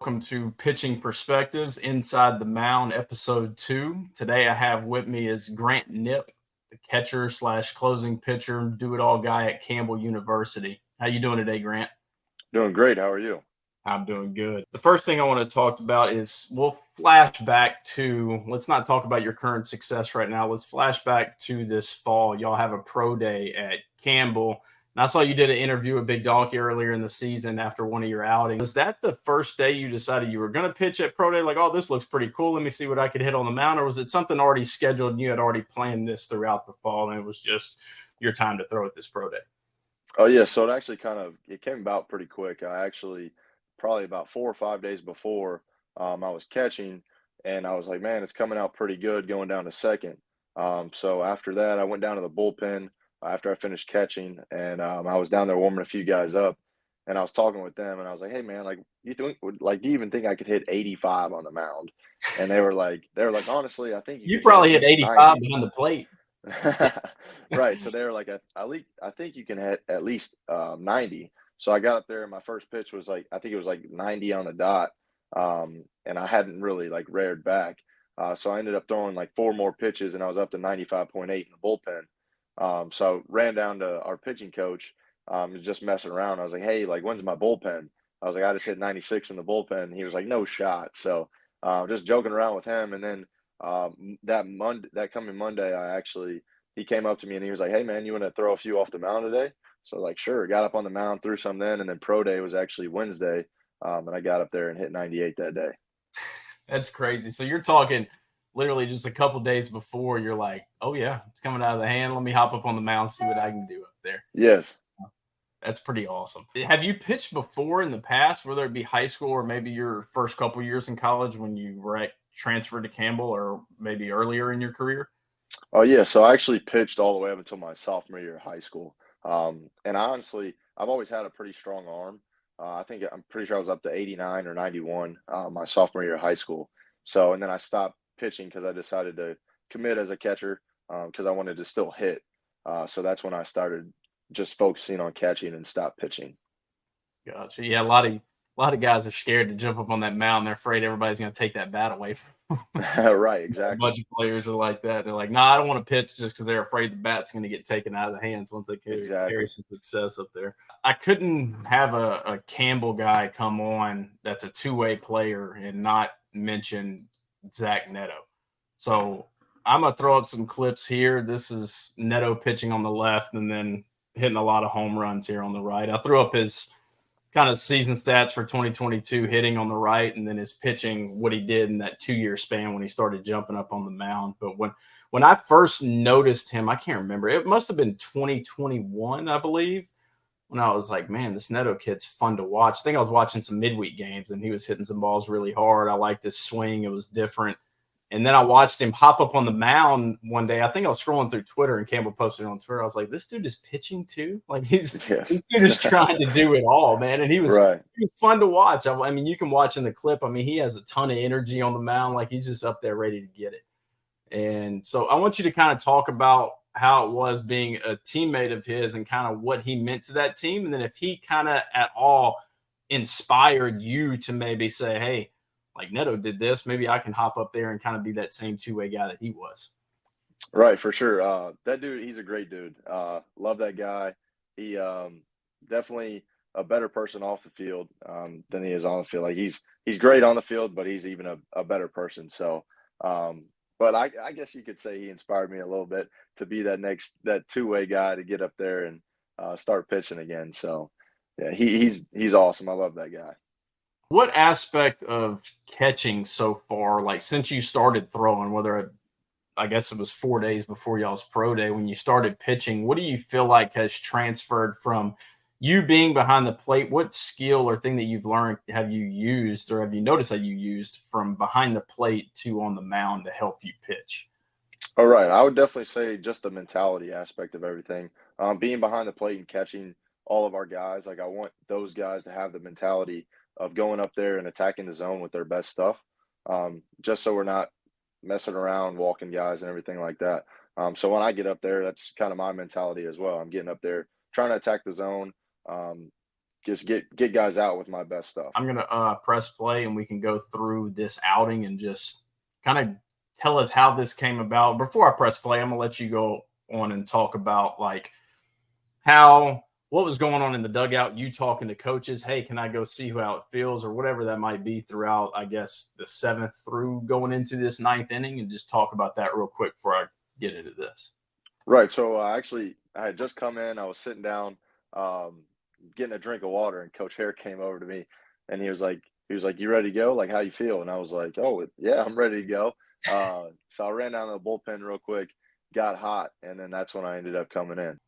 Welcome to Pitching Perspectives Inside the Mound, Episode 2. Today I have with me is Grant Knipp, the catcher slash closing pitcher, do-it-all guy at Campbell University. How you doing today, Grant? Doing great. How are you? I'm doing good. The first thing I want to talk about is we'll flash back to, let's not talk about your current success right now. Let's flash back to this fall. Y'all have a pro day at Campbell. And I saw you did an interview with Big Donkey earlier in the season after one of your outings. Was that the first day you decided you were going to pitch at pro day? Like, oh, this looks pretty cool. Let me see what I could hit on the mound. Or was it something already scheduled and you had already planned this throughout the fall and it was just your time to throw at this pro day? Oh yeah, so it came about pretty quick. I actually probably about 4 or 5 days before I was catching, and I was like, man, it's coming out pretty good going down to second. So after that, I went down to the bullpen after I finished catching, and I was down there warming a few guys up, and I was talking with them, and I was like, hey man, like do you even think I could hit 85 on the mound? And they were like, honestly, I think you You could hit at probably hit least 85 90. behind the plate. Right, so they were like, at least I think you can hit at least 90. So I got up there and my first pitch was like, I think it was like 90 on the dot. And I hadn't really like reared back. So I ended up throwing like four more pitches and I was up to 95.8 in the bullpen. So I ran down to our pitching coach, just messing around. I was like, hey, like, when's my bullpen? I was like, I just hit 96 in the bullpen. He was like, no shot. So just joking around with him. And then that coming Monday, he came up to me and he was like, hey man, you want to throw a few off the mound today? So like, sure. Got up on the mound, threw some then, and then pro day was actually Wednesday, and I got up there and hit 98 that day. That's crazy. So you're talking literally just a couple days before. You're like, oh yeah, it's coming out of the hand. Let me hop up on the mound, see what I can do up there. Yes. That's pretty awesome. Have you pitched before in the past, whether it be high school or maybe your first couple years in college when you were transferred to Campbell, or maybe earlier in your career? Oh yeah. So I actually pitched all the way up until my sophomore year of high school. And I've always had a pretty strong arm. I'm pretty sure I was up to 89 or 91 my sophomore year of high school. So, and then I stopped pitching because I decided to commit as a catcher because I wanted to still hit. So that's when I started just focusing on catching and stopped pitching. Gotcha. Yeah, a lot of guys are scared to jump up on that mound. They're afraid everybody's going to take that bat away from them. Right, A exactly. bunch of players are like that. They're like, "Nah, I don't want to pitch just because they're afraid the bat's going to get taken out of the hands once they carry Exactly. some success up there." I couldn't have a Campbell guy come on that's a two-way player and not mention Zach Neto. So I'm gonna throw up some clips here. This is Neto pitching on the left and then hitting a lot of home runs here on the right. I threw up his kind of season stats for 2022 hitting on the right and then his pitching, what he did in that 2 year span when he started jumping up on the mound. But when I first noticed him, I can't remember, it must have been 2021, I believe, when I was like, man, this Neto kid's fun to watch. I think I was watching some midweek games and he was hitting some balls really hard. I liked his swing, it was different. And then I watched him hop up on the mound one day. I think I was scrolling through Twitter and Campbell posted it on Twitter. I was like, this dude is pitching too. Like Yes. this dude is trying to do it all, man. And he was Right. he was fun to watch. I mean, you can watch in the clip. I mean, he has a ton of energy on the mound. Like he's just up there ready to get it. And so I want you to kind of talk about how it was being a teammate of his and kind of what he meant to that team. And then if he kind of at all inspired you to maybe say, hey, like Neto did this, maybe I can hop up there and kind of be that same two-way guy that he was. Right, for sure. That dude, he's a great dude. Love that guy. He definitely a better person off the field than he is on the field. Like he's great on the field, but he's even a better person. So, but I guess you could say he inspired me a little bit to be that two-way guy to get up there and start pitching again. So, yeah, he's awesome. I love that guy. What aspect of catching so far, like since you started throwing, I guess it was 4 days before y'all's pro day when you started pitching, what do you feel like has transferred from you being behind the plate? What skill or thing that you've learned have you used or have you noticed that you used from behind the plate to on the mound to help you pitch? All right, I would definitely say just the mentality aspect of everything. Being behind the plate and catching all of our guys, like I want those guys to have the mentality of going up there and attacking the zone with their best stuff, just so we're not messing around, walking guys and everything like that. So when I get up there, that's kind of my mentality as well. I'm getting up there trying to attack the zone, um, just get guys out with my best stuff. I'm gonna press play and we can go through this outing and just kind of tell us how this came about. Before I press play, I'm gonna let you go on and talk about like what was going on in the dugout, you talking to coaches, hey, can I go see how it feels or whatever that might be throughout, I guess, the 7th through going into this 9th inning, and just talk about that real quick before I get into this. Right. So actually, I had just come in. I was sitting down, getting a drink of water, and Coach Hare came over to me, and he was like, "You ready to go? Like, how you feel?" And I was like, "Oh, yeah, I'm ready to go." So I ran down to the bullpen real quick, got hot, and then that's when I ended up coming in.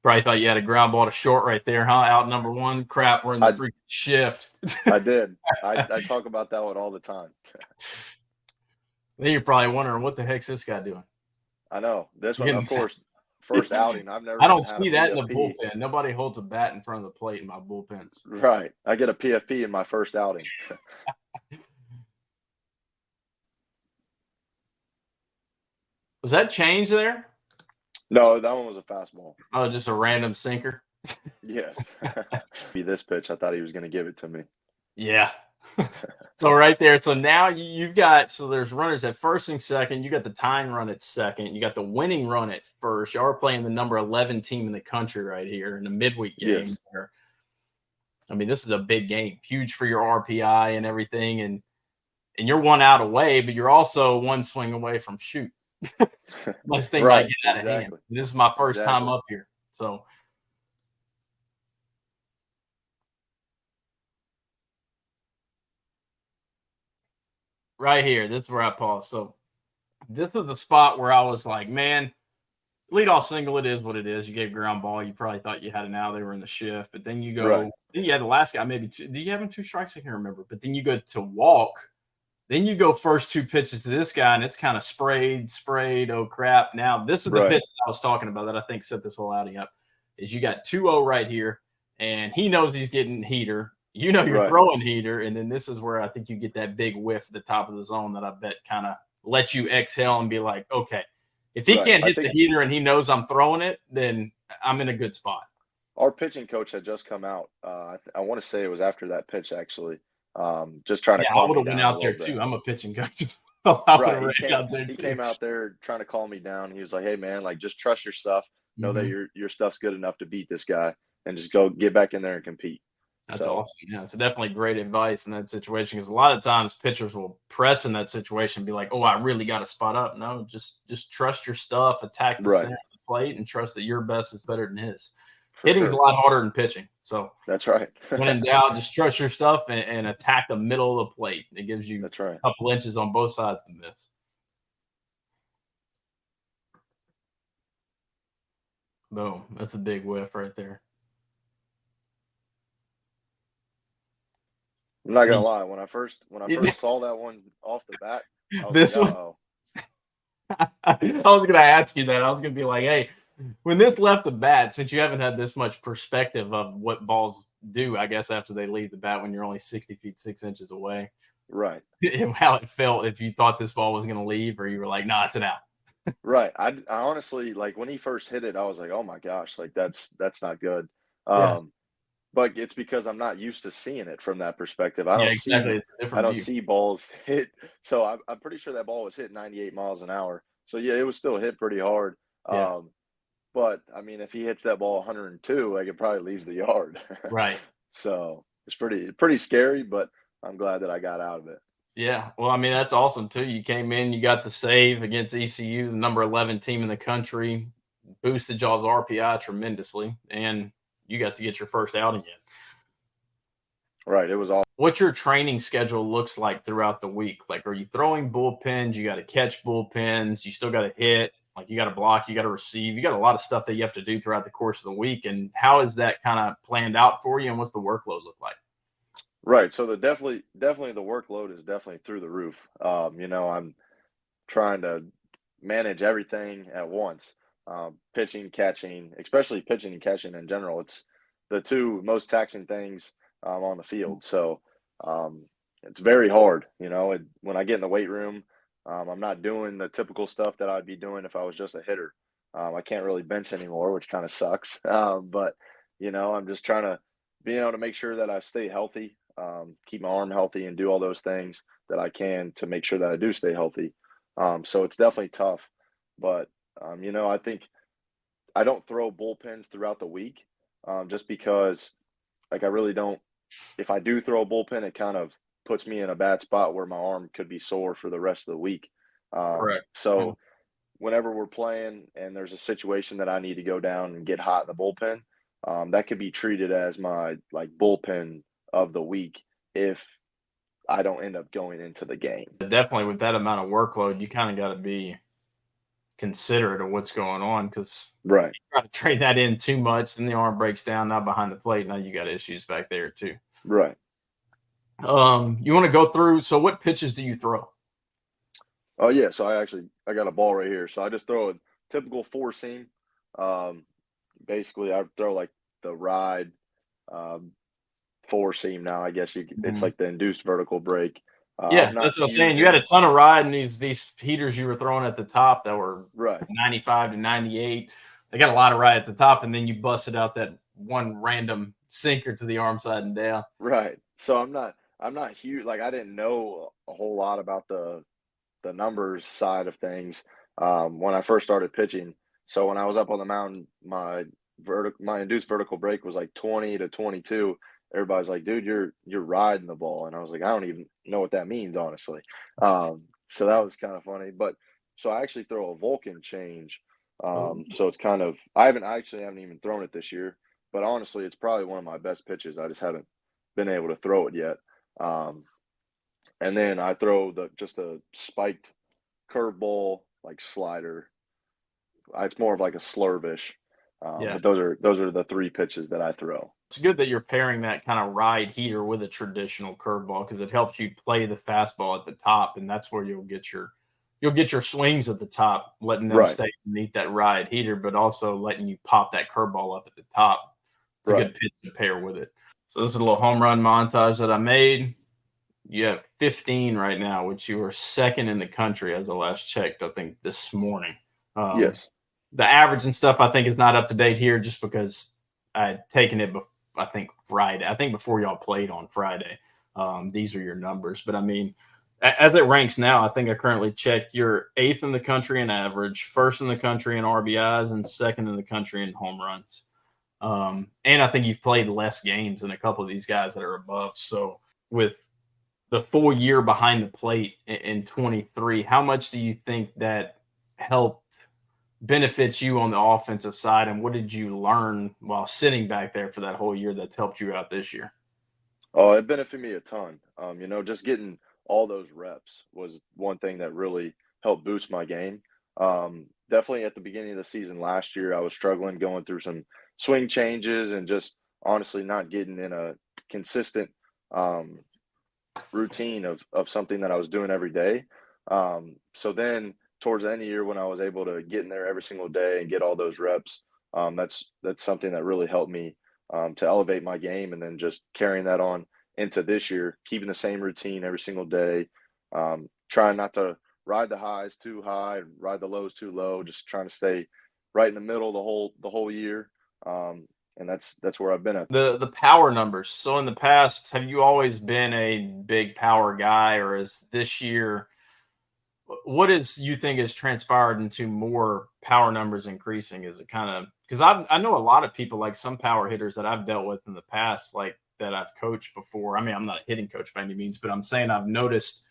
Probably thought you had a ground ball to short right there, huh? Out number 1. Crap, we're in the I freaking shift. I did. I talk about that one all the time. Then you're probably wondering, what the heck's this guy doing? I know this one, of course, first outing. I've never I even don't had a see that in the PFP. bullpen. Nobody holds a bat in front of the plate in my bullpens. Right. I get a PFP in my first outing. Was that change there? No, that one was a fastball. Oh, just a random sinker? Yes. This pitch, I thought he was going to give it to me. Yeah. So right there. So now you've got, so there's runners at first and second. You got the tying run at second. You got the winning run at first. Y'all are playing the number 11 team in the country right here in the midweek game. Yes. Where, I mean, this is a big game, huge for your RPI and everything. And you're 1 out away, but you're also 1 swing away from shoot. This thing might Right. get out of hand. Exactly. This is my first time Exactly. up here. So right here, this is where I pause. So this is the spot where I was like, man, leadoff single, it is what it is. You gave ground ball. You probably thought you had an out. They were in the shift. But then you Right. go, then you had the last guy, maybe 2. Do you have him 2 strikes? I can't remember. But then you go to walk. Then you go first 2 pitches to this guy, and it's kind of sprayed. Oh, crap. Now, this is the Right. pitch that I was talking about that I think set this whole outing up, is you got 2-0 right here, and he knows he's getting heater. You know you're Right. throwing heater, and then this is where I think you get that big whiff at the top of the zone that I bet kind of lets you exhale and be like, okay, if he Right. can't I hit the think heater and he knows I'm throwing it, then I'm in a good spot. our pitching coach had just come out. I want to say it was after that pitch, actually. Just trying to Yeah, I calm would me have went down a out there little bit. too. I'm a pitching coach. So I would Right. have ran out there He too. came out there trying to calm me down. He was like, "Hey man, like just trust your stuff. Know that Mhm. your stuff's good enough to beat this guy and just go get back in there and compete." That's So, awesome. Yeah, it's definitely great advice in that situation, because a lot of times pitchers will press in that situation and be like, "Oh, I really got to spot up." No, just trust your stuff, attack the right. center of the plate, and trust that your best is better than his. For Hitting's a sure. lot harder than pitching. So That's right. when in doubt, just trust your stuff and attack the middle of the plate. It gives you That's right. a couple inches on both sides of the miss. Boom. That's a big whiff right there. I'm not gonna The- lie. When I first saw that one off the bat, I was like, this "Uh one, oh." I was going to ask you that. I was going to be like, hey, when this left the bat, since you haven't had this much perspective of what balls do, I guess, after they leave the bat when you're only 60 feet, 6 inches away, Right. how it felt, if you thought this ball was going to leave or you were like, nah, it's an out. Right. I honestly like when he first hit it, I was like, "Oh my gosh, like that's not good." Yeah. Um, but it's because I'm not used to seeing it from that perspective. Yeah, exactly. It's a I different don't view. see balls hit. So I'm pretty sure that ball was hit 98 miles an hour. So yeah, it was still hit pretty hard. Yeah. But I mean, if he hits that ball 102, like it probably leaves the yard. Right. So it's pretty scary, but I'm glad that I got out of it. Yeah. Well, I mean, that's awesome too. You came in, you got the save against ECU, the number 11 team in the country, boosted y'all's RPI tremendously, and you got to get your first outing in. Right. It was all What your training schedule looks like throughout the week? Like, are you throwing bullpens? You got to catch bullpens. You still got to hit. Like, you got to block. You got to receive. You got a lot of stuff that you have to do throughout the course of the week. And how is that kind of planned out for you? And what's the workload look like? right. So definitely the workload is definitely through the roof. I'm trying to manage everything at once. Pitching, catching, especially pitching and catching in general. It's the two most taxing things on the field. So um, it's very hard. When I get in the weight room, I'm not doing the typical stuff that I'd be doing if I was just a hitter. I can't really bench anymore, which kind of sucks. But I'm just trying to being able to make sure that I stay healthy, keep my arm healthy, and do all those things that I can to make sure that I do stay healthy. So it's definitely tough, but I think I don't throw bullpens throughout the week, just because like I really don't. If I do throw a bullpen, it kind of puts me in a bad spot where my arm could be sore for the rest of the week. Correct. So whenever we're playing and there's a situation that I need to go down and get hot in the bullpen, that could be treated as my like bullpen of the week if I don't end up going into the game. Definitely with that amount of workload, you kind of got to be considerate of what's going on because Right, you try to trade that in too much, then the arm breaks down. Now behind the plate, now you got issues back there too. right. You want to go through? So, what pitches do you throw? Oh yeah, so I got a ball right here. So I just throw a typical four seam. Um, Basically, I throw like the ride um, four seam now. I guess it's Mhm. like the induced vertical break. Yeah, I'm not that's what I'm saying. huge You had in a ton of ride, and these heaters you were throwing at the top that were right. 95 to 98. They got a lot of ride at the top, and then you busted out that one random sinker to the arm side and down. Right. So I'm not huge like I didn't know a whole lot about the numbers side of things when I first started pitching. So when I was up on the mountain, my induced vertical break was like 20 to 22. Everybody's like, "Dude, you're riding the ball," and I was like, "I don't even know what that means, honestly." So that was kind of funny. But so I actually throw a Vulcan change. Oh, So it's kind of I haven't even thrown it this year, but honestly, it's probably one of my best pitches. I just haven't been able to throw it yet. Um, and then I throw the just a spiked curveball like slider. It's more of like a slurvish. yeah. But those are the three pitches that I throw. It's good that you're pairing that kind of ride heater with a traditional curveball because it helps you play the fastball at the top, and that's where you'll get your swings at the top, letting them Right, stay beneath that ride heater, but also letting you pop that curveball up at the top. It's a right. good pitch to pair with it. So this is a little home run montage that I made. You have 15 right now, which you are second in the country as I last checked, I think this morning. Um, Yes. the average and stuff I think is not up to date here just because I had taken it, I think Friday. I think before y'all played on Friday. These are your numbers, but I mean, as it ranks now, I think I currently checked you're eighth in the country in average, first in the country in RBIs, and second in the country in home runs. And I think you've played less games than a couple of these guys that are above. So with the full year behind the plate in 23, how much do you think that helped benefit you on the offensive side? And what did you learn while sitting back there for that whole year that's helped you out this year? Oh, it benefited me a ton. Just getting all those reps was one thing that really helped boost my game. Definitely at the beginning of the season last year, I was struggling going through some swing changes and just honestly not getting in a consistent um, routine of something that I was doing every day. So then towards the end of the year, when I was able to get in there every single day and get all those reps, that's something that really helped me to elevate my game, and then just carrying that on into this year, keeping the same routine every single day, trying not to ride the highs too high, ride the lows too low, just trying to stay right in the middle the whole year. And that's where I've been at. The power numbers. So in the past, have you always been a big power guy, or is this year what is you think has transpired into more power numbers increasing? Is it kind of because I know a lot of people like some power hitters that I've dealt with in the past, like that I've coached before. I mean, I'm not a hitting coach by any means, but I'm saying I've noticed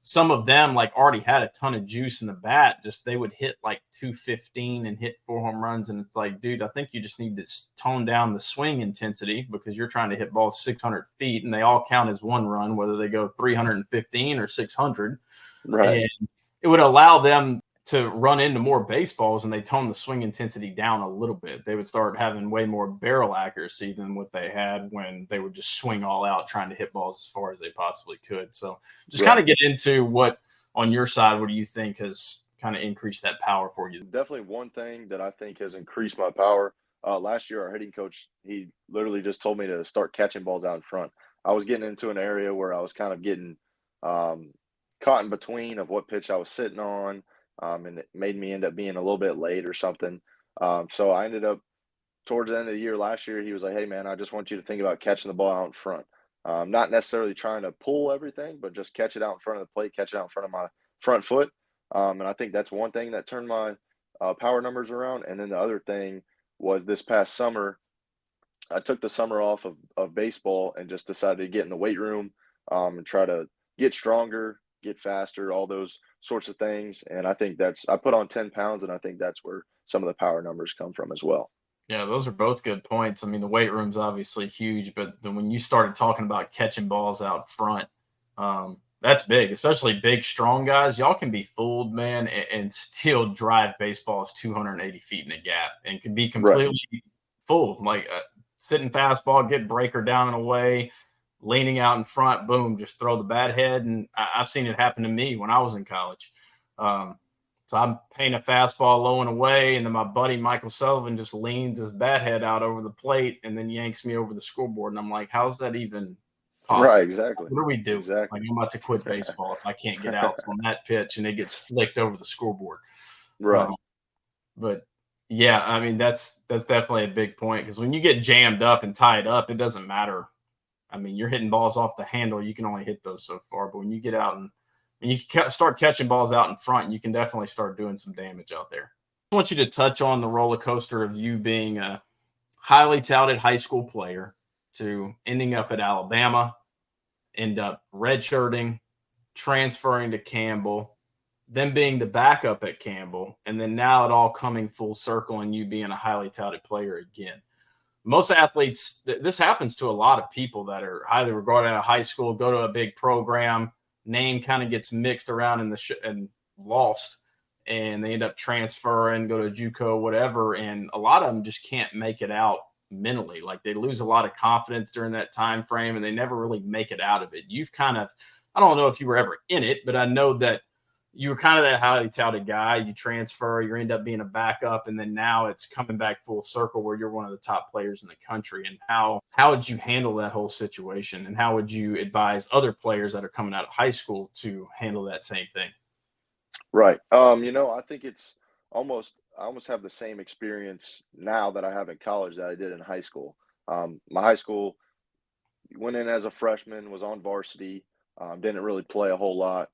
some of them like already had a ton of juice in the bat. Just they would hit like 215 and hit 4 home runs, and it's like, dude, I think you just need to tone down the swing intensity because you're trying to hit balls 600 feet, and they all count as one run, whether they go 315 or 600. Right. And it would allow them to run into more baseballs, and they tone the swing intensity down a little bit. They would start having way more barrel accuracy than what they had when they would just swing all out trying to hit balls as far as they possibly could. So just kind Right. of get into what on your side, what do you think has kind of increased that power for you? Definitely one thing that I think has increased my power. Last year, our hitting coach, he literally just told me to start catching balls out in front. I was getting into an area where I was kind of getting um, caught in between of what pitch I was sitting on, and it made me end up being a little bit late or something. So I ended up towards the end of the year last year, he was like, "Hey, man, I just want you to think about catching the ball out in front. Not necessarily trying to pull everything, but just catch it out in front of the plate, catch it out in front of my front foot." And I think that's one thing that turned my power numbers around. And then the other thing was this past summer, I took the summer off of baseball and just decided to get in the weight room and try to get stronger, get faster, all those sorts of things. And I think I put on 10 pounds, and I think that's where some of the power numbers come from as well. Yeah, those are both good points. I mean, the weight room's obviously huge, but then when you started talking about catching balls out front, that's big, especially big, strong guys. Y'all can be fooled, man, and still drive baseballs 280 feet in a gap and can be Right. completely fooled. Like sitting fastball, get breaker down and away, leaning out in front, boom, just throw the bat head. And I've seen it happen to me when I was in college. Um, so I'm paying a fastball low and away, and then my buddy Michael Sullivan just leans his bat head out over the plate and then yanks me over the scoreboard. And I'm like, how's that even Right. possible? Exactly. What are we doing? Like, Exactly. I'm about to quit baseball if I can't get outs on that pitch and it gets flicked over the scoreboard. Right. Um, but yeah, I mean that's definitely a big point because when you get jammed up and tied up, it doesn't matter. I mean, you're hitting balls off the handle. You can only hit those so far, but when you get out and when you start catching balls out in front, you can definitely start doing some damage out there. I want you to touch on the roller coaster of you being a highly touted high school player to ending up at Alabama, end up redshirting, transferring to Campbell, then being the backup at Campbell, and then now it all coming full circle and you being a highly touted player again. Most athletes, this happens to a lot of people that are highly regarded out of high school, go to a big program, name kind of gets mixed around in and lost, and they end up transferring, go to JUCO, whatever, and a lot of them just can't make it out mentally. Like they lose a lot of confidence during that time frame, and they never really make it out of it. You've kind of, I don't know if you were ever in it, but I know that you were kind of that highly touted guy. You transfer, you end up being a backup, and then now it's coming back full circle where you're one of the top players in the country. And how would you handle that whole situation? And how would you advise other players that are coming out of high school to handle that same thing? Right. I think I almost have the same experience now that I have in college that I did in high school. My high school went in as a freshman, was on varsity, didn't really play a whole lot.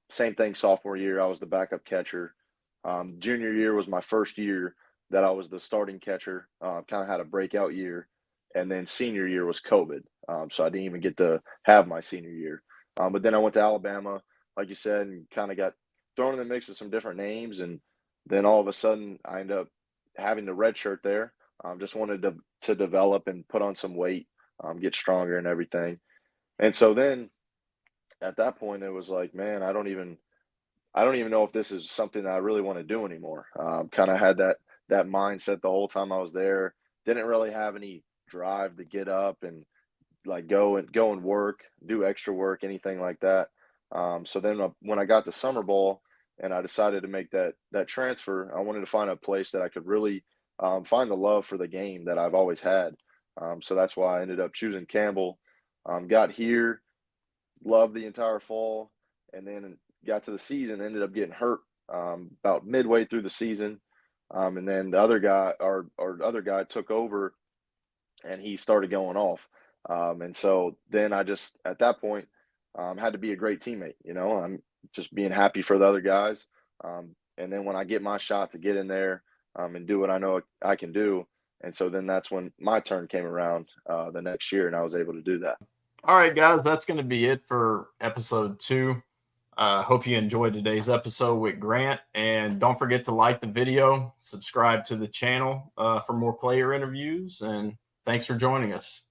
Same thing sophomore year, I was the backup catcher. Junior year was my first year that I was the starting catcher. Kind of had a breakout year, and then senior year was COVID, so I didn't even get to have my senior year. But then I went to Alabama, like you said, and kind of got thrown in the mix of some different names, and then all of a sudden I ended up having the red shirt there. Just wanted to develop and put on some weight, get stronger and everything. And so then at that point, it was like, man, I don't even know if this is something that I really want to do anymore. Kind of had that mindset the whole time I was there. Didn't really have any drive to get up and like go and work, do extra work, anything like that. So then when I got to summer ball and I decided to make that transfer, I wanted to find a place that I could really find the love for the game that I've always had. So that's why I ended up choosing Campbell. Got here, loved the entire fall, and then got to the season, ended up getting hurt about midway through the season. And then the other guy, our other guy, took over, and he started going off. And so then I just at that point had to be a great teammate. I'm just being happy for the other guys. And then when I get my shot to get in there and do what I know I can do, and so then that's when my turn came around the next year, and I was able to do that. All right, guys, that's going to be it for episode 2. Hope you enjoyed today's episode with Grant. And don't forget to like the video, subscribe to the channel for more player interviews. And thanks for joining us.